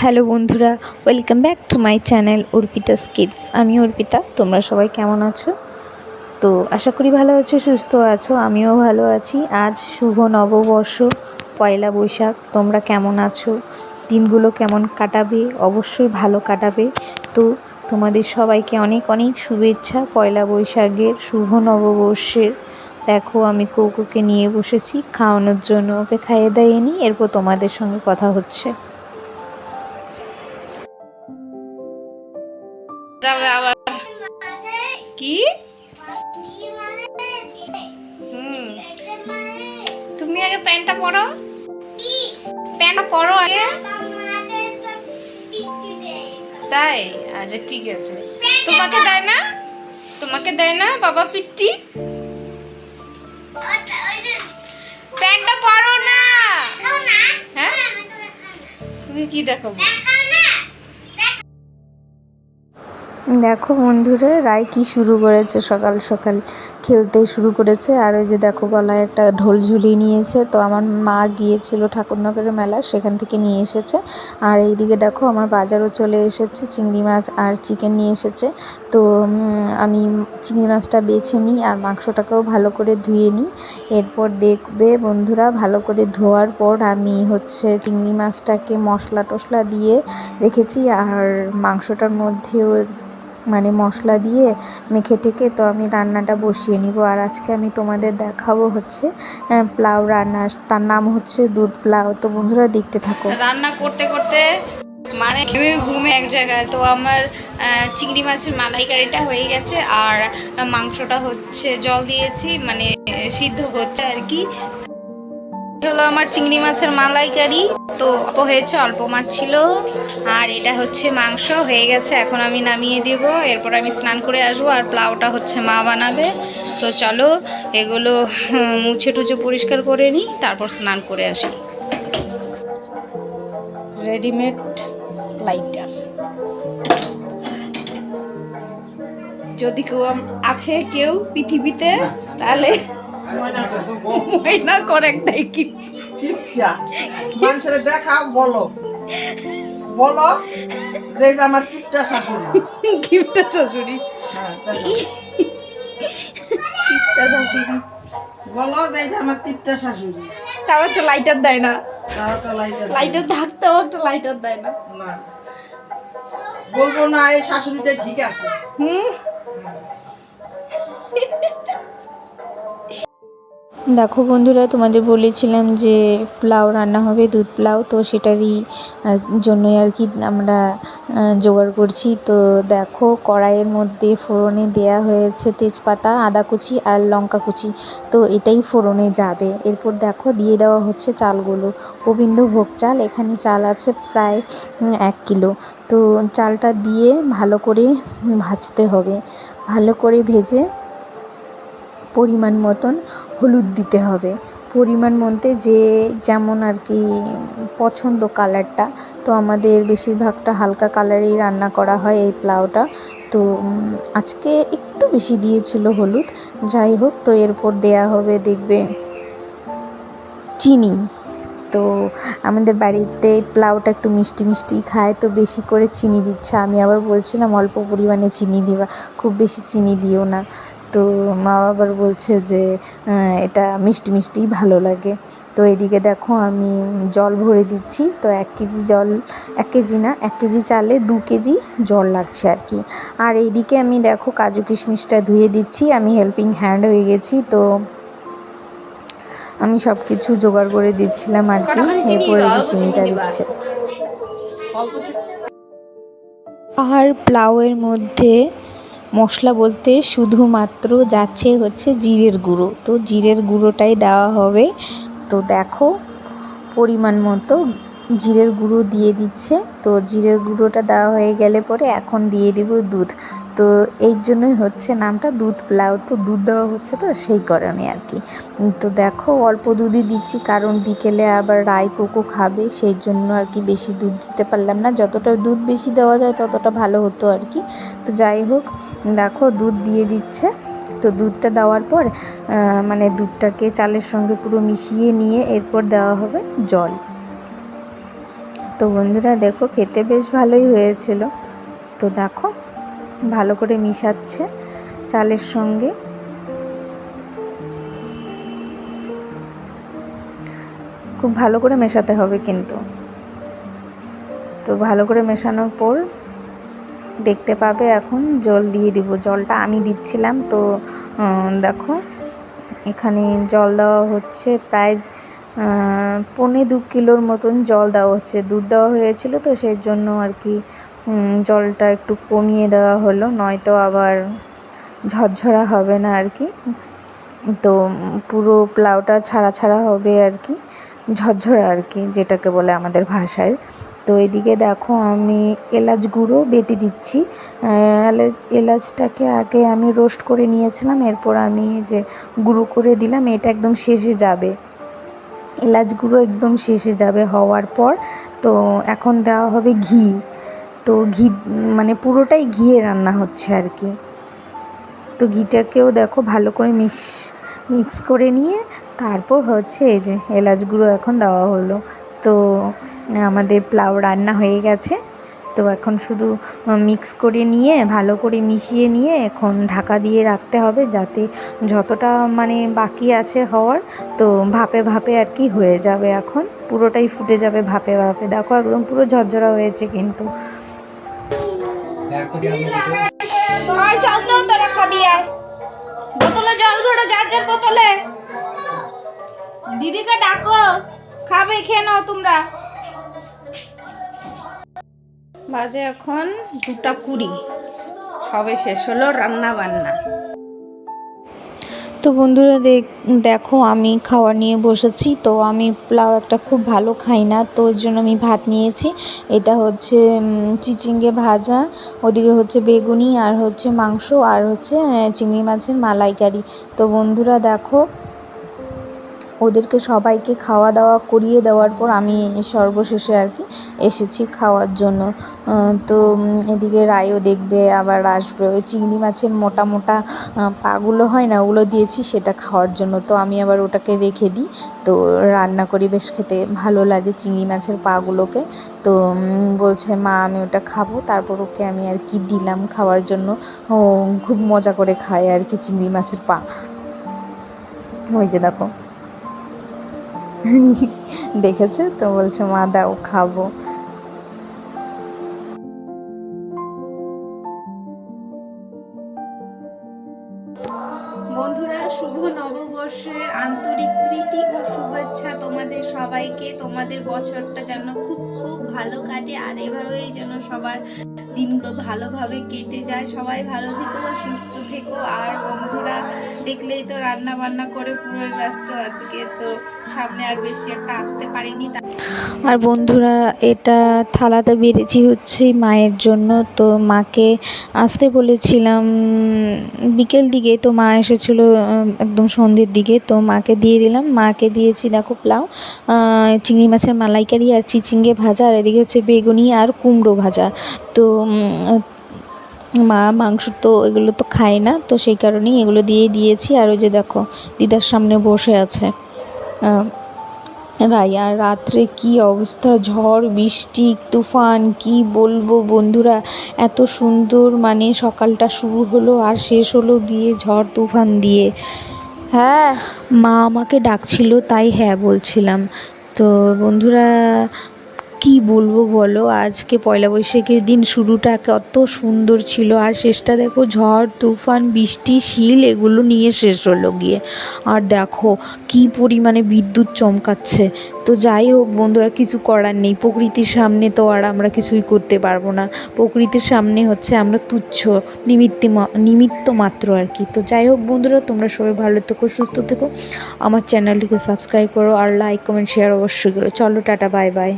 Hello বন্ধুরা, welcome back to my channel Arpita's kids. আমি অর্পিতা। তোমরা সবাই কেমন আছো? তো আশা করি ভালো আছো, সুস্থ আছো। আমিও ভালো আছি। আজ শুভ নববর্ষ, পয়লা বৈশাখ। তোমরা কেমন আছো? দিনগুলো কেমন কাটাবে? অবশ্যই ভালো কাটাবে। তো তোমাদের সবাইকে অনেক অনেক শুভেচ্ছা পয়লা বৈশাখের, শুভ নববর্ষের। দেখো আমি কৌকুকে নিয়ে বসেছি খাওয়ানোর জন্য। ওকে খাইয়ে দাইয়ে নিই, এরপর তোমাদের সঙ্গে কথা হচ্ছে। যাবে আবার কি তুমি আগে প্যান্টটা পরো, প্যান্টটা পরো আগে। তাই আচ্ছা ঠিক আছে। তোমাকে দেয় না, তোমাকে দেয় না বাবা পিট্টি? প্যান্টটা পরো না। হ্যাঁ তুমি কি দেখো? দেখো বন্ধুরা, রায় কি শুরু করেছে, সকাল সকাল খেলতে শুরু করেছে। আর ওই যে দেখো গলায় একটা ঢোল ঝুলিয়ে নিয়েছে। তো আমার মা গিয়েছিল ঠাকুরনগরের মেলা, সেখান থেকে নিয়ে এসেছে। আর এইদিকে দেখো আমার বাজারও চলে এসেছে, চিংড়ি মাছ আর চিকেন নিয়ে এসেছে। তো আমি চিংড়ি মাছটা বেছে নিই আর মাংসটাকেও ভালো করে ধুয়ে নিই। এরপর দেখবে বন্ধুরা, ভালো করে ধোয়ার পর আমি চিংড়ি মাছটাকে মশলা টশলা দিয়ে রেখেছি। আর মাংসটার মধ্যেও মশলা দিয়ে মেখে টেকে তো আমি রান্নাটা বসিয়ে নিব। আর আজকে আমি তোমাদের দেখাবো পোলাও রান্না, তার নাম হচ্ছে দুধ পোলাও। তো বন্ধুরা দেখতে থাকো। রান্না করতে করতে ঘুমে এক জায়গায়। তো আমার চিংড়ি মাছের মালাইকারিটা হয়ে গেছে আর মাংসটা জল দিয়েছি, সিদ্ধ হচ্ছে আর কি। হলো আমার চিংড়ি মাছের মালাইকারি। তো অল্প হয়েছে, অল্প মাছ ছিল। আর এটা মাংস হয়ে গেছে, এখন আমি নামিয়ে দিব। এরপর আমি স্নান করে আসবো। আর পোলাওটা মা বানাবে। তো চলো এগুলো মুছে টুছে পরিষ্কার করে নিই, তারপর স্নান করে আসি। রেডিমেড লাইটার যদি কেউ আছে কেউ পৃথিবীতে, তাহলে ময়না করে একটাই কি মানুষের দেখা বলো বলো যে আমার কিপটা শাশুড়ি, কিপটা শাশুড়ি, কিপটা শাশুড়ি বলো যে আমার কিপটা শাশুড়ি। তাও একটা লাইটার দেয় না, তাও একটা লাইটার থাকতেও একটা লাইটার দেয় না। বলবো না এই শাশুড়িটা ঠিক আছে। দেখো বন্ধুরা, তোমাদের বলেছিলাম যে পোলাও রান্না হবে, দুধ পোলাও। তো সেটারই জন্যই আর কি আমরা জোগাড় করছি। তো দেখো কড়াইয়ের মধ্যে ফোড়নে দেয়া হয়েছে তেজপাতা, আদা কুচি আর লঙ্কা কুচি। তো এটাই ফোড়নে যাবে। এরপর দেখো দিয়ে দেওয়া হচ্ছে চালগুলো, গোবিন্দভোগ চাল। এখানে চাল আছে প্রায় 1 কিলো। তো চালটা দিয়ে ভালো করে ভাজতে হবে। ভালো করে ভেজে পরিমাণ মতন হলুদ দিতে হবে। পরিমাণ মধ্যে যে যেমন আর কি পছন্দ কালারটা। তো আমাদের বেশিরভাগটা হালকা কালারেই রান্না করা হয় এই পোলাওটা। তো আজকে একটু বেশি দিয়েছিল হলুদ। যাই হোক, তো এরপর দেয়া হবে দেখবে চিনি। তো আমাদের বাড়িতে পোলাওটা একটু মিষ্টি মিষ্টি খায়, তো বেশি করে চিনি দিচ্ছে। আমি আবার বলছিলাম অল্প পরিমাণে চিনি দিবা, খুব বেশি চিনি দিও না। তো মা আবার বলছে যে এটা মিষ্টি মিষ্টিই ভালো লাগে। তো এদিকে দেখো আমি জল ভরে দিচ্ছি। তো 1 কেজি জল, 1 কেজি না, 1 কেজি চালে 2 কেজি জল লাগছে আর কি। আর এইদিকে আমি দেখো কাজু কিশমিশটা ধুয়ে দিচ্ছি। আমি হেল্পিং হ্যান্ড হয়ে গেছি। তো আমি সব কিছু জোগাড় করে দিচ্ছিলাম আর কি। এরপরে যে চিনিটা দিচ্ছে। আর পোলাওয়ের মধ্যে মশলা বলতে শুধুমাত্র যাচ্ছে জিরের গুঁড়ো। তো জিরের গুঁড়োটাই দেওয়া হবে। তো দেখো পরিমাণ মতো জিরের গুঁড়ো দিয়ে দিচ্ছে। তো জিরের গুঁড়োটা দেওয়া হয়ে গেলে পরে এখন দিয়ে দিব দুধ। তো এই জন্যই নামটা দুধ পোলাও। তো দুধ দেওয়া হচ্ছে, তো সেই কারণে আর কি। তো দেখো অল্প দুধই দিচ্ছি, কারণ বিকেলে আবার রায় কোকো খাবে, সেই জন্য আর কি বেশি দুধ দিতে পারলাম না। যতটা দুধ বেশি দেওয়া যায় ততটা ভালো হতো আর কি। তো যাই হোক, দেখো দুধ দিয়ে দিচ্ছে। তো দুধটা দেওয়ার পর দুধটাকে চালের সঙ্গে পুরো মিশিয়ে নিয়ে এরপর দেওয়া হবে জল। তো তো বন্ধুরা দেখো খেতে বেশ ভালোই হয়েছিল। তো দেখো ভালো করে মিশাচ্ছে চালের সঙ্গে। খুব ভালো করে মেশাতে হবে কিন্তু। তো ভালো করে মেশানোর পর দেখতে পাবে এখন জল দিয়ে দিব। জলটা আমি দিচ্ছিলাম। তো দেখো এখানে জল দেওয়া হচ্ছে প্রায় 1.25 কিলোর মতন জল দেওয়া হচ্ছে। দুধ দেওয়া হয়েছিল তো সেই জন্য আর কি জলটা একটু কমিয়ে দেওয়া হলো, নয়তো আবার ঝরঝরা হবে না আর কি। তো পুরো পোলাওটা ছাড়া ছাড়া হবে আর কি, ঝরঝরা আর কি যেটাকে বলে আমাদের ভাষায়। তো এদিকে দেখো আমি এলাচ গুঁড়ো বেটে দিচ্ছি। এলাচটাকে আগে আমি রোস্ট করে নিয়েছিলাম, এরপর আমি যে গুঁড়ো করে দিলাম। এটা একদম শেষে যাবে, এলাচ গুঁড়ো একদম শেষে যাবে হওয়ার পর। তো এখন দেওয়া হবে ঘি। তো ঘি মানে পুরোটাই ঘিয়ে রান্না হচ্ছে আর কি। তো ঘিটাকেও দেখো ভালো করে মিক্স করে নিয়ে তারপর হচ্ছে এই যে এলাচ গুঁড়ো এখন দেওয়া হলো। তো আমাদের পোলাও রান্না হয়ে গেছে। তো এখন শুধু মিক্স করে নিয়ে ভালো করে মিশিয়ে নিয়ে এখন ঢাকা দিয়ে রাখতে হবে, যাতে যতটা মানে বাকি আছে হওয়ার তো ভাপে ভাপে আর কি হয়ে যাবে। এখন পুরোটাই ফুটে যাবে ভাপে ভাপে। দেখো একদম পুরো ঝরঝরা হয়েছে কিন্তু। চল তো তোরা খাবি, আয় বোতলে জল ভরো, যার যার বোতলে। দিদিকে ডাকো, খাবে, খেয়ে নাও তোমরা। বাজে এখন 2:20, সবে শেষ হলো রান্না বান্না। তো বন্ধুরা দেখো আমি খাওয়া নিয়ে বসেছি। তো আমি পোলাও একটা খুব ভালো খাই না, তো ওই জন্য আমি ভাত নিয়েছি। এটা হচ্ছে চিচিঙ্গে ভাজা, ওদিকে হচ্ছে বেগুনি, আর হচ্ছে মাংস, আর হচ্ছে চিংড়ি মাছের মালাইকারি। তো বন্ধুরা দেখো ওদেরকে সবাইকে খাওয়া দাওয়া করিয়ে দেওয়ার পর আমি সর্বশেষে আর কি এসেছি খাওয়ার জন্য। তো এদিকে রায়ও দেখবে আবার আসবে। ওই চিংড়ি মাছের মোটা মোটা পাগুলো হয় না, ওগুলো দিয়েছি সেটা খাওয়ার জন্য। তো আমি আবার ওটাকে রেখে দিই, তো রান্না করি, বেশ খেতে ভালো লাগে চিংড়ি মাছের পাগুলোকে। তো বলছে মা আমি ওটা খাবো, তারপর ওকে আমি আর কি দিলাম খাওয়ার জন্য। ও খুব মজা করে খায় আর কি চিংড়ি মাছের পা। ওই যে দেখো দেখেছে, তো বলছে মা দাও খাবো। বন্ধুরা শুভ নববর্ষের আন্তরিক প্রীতি ও শুভেচ্ছা তোমাদের সবাইকে। তোমাদের বছরটা যেন খুব খুব ভালো কাটে, আর এভাবেই যেন সবার দিনগুলো ভালোভাবে কেটে যায়। সবাই ভালো থেকো, সুস্থ থেকো। আর বন্ধুরা দেখলেই তো রান্না বান্না করে পুরোই ব্যস্ত আজকে, তো সামনে আর বেশি একটা আসতে পারিনি। আর বন্ধুরা এটা থালাতে বেড়েছি হচ্ছে মায়ের জন্য। তো মাকে আসতে বলেছিলাম বিকেল দিকে, তো মা এসেছিল একদম সন্ধ্যের দিকে। তো মাকে দিয়ে দিলাম। মাকে দিয়েছি দেখো পোলাও, চিংড়ি মাছের মালাইকারি আর চিচিঙ্গে ভাজা, আর এদিকে হচ্ছে বেগুনি আর কুমড়ো ভাজা। তো মা মাংস তো এগুলো তো খায় না, তো সেই কারণেই এগুলো দিয়ে দিয়েছি। আর ওই যে দেখো দিদার সামনে বসে আছে রাই। আর রাত্রে কি অবস্থা, ঝড় বৃষ্টি তুফান, কি বলবো বন্ধুরা। এত সুন্দর মানে সকালটা শুরু হলো আর শেষ হলো গিয়ে ঝড় তুফান দিয়ে। হ্যাঁ মা আমাকে ডাকছিল তাই হ্যাঁ বলছিলাম। তো বন্ধুরা কি বলবো বলো, আজকে পয়লা বৈশাখের দিন শুরুটা কত সুন্দর ছিল, আর শেষটা দেখো ঝড় তুফান বৃষ্টি শিল এগুলো নিয়ে শেষ হলো গিয়ে। আর দেখো কি পরিমাণে বিদ্যুৎ চমকাচ্ছে। তো যাই হোক বন্ধুরা, কিছু করার নেই, প্রকৃতির সামনে তো আর আমরা কিছুই করতে পারবো না। প্রকৃতির সামনে হচ্ছে আমরা তুচ্ছ, নিমিত্ত মাত্র আর কি। তো যাই হোক বন্ধুরা, তোমরা সবাই ভালো থেকো, সুস্থ থেকো, আমার চ্যানেলটিকে সাবস্ক্রাইব করো, আর লাইক কমেন্ট শেয়ার অবশ্যই করো। চলো টাটা, বাই বাই।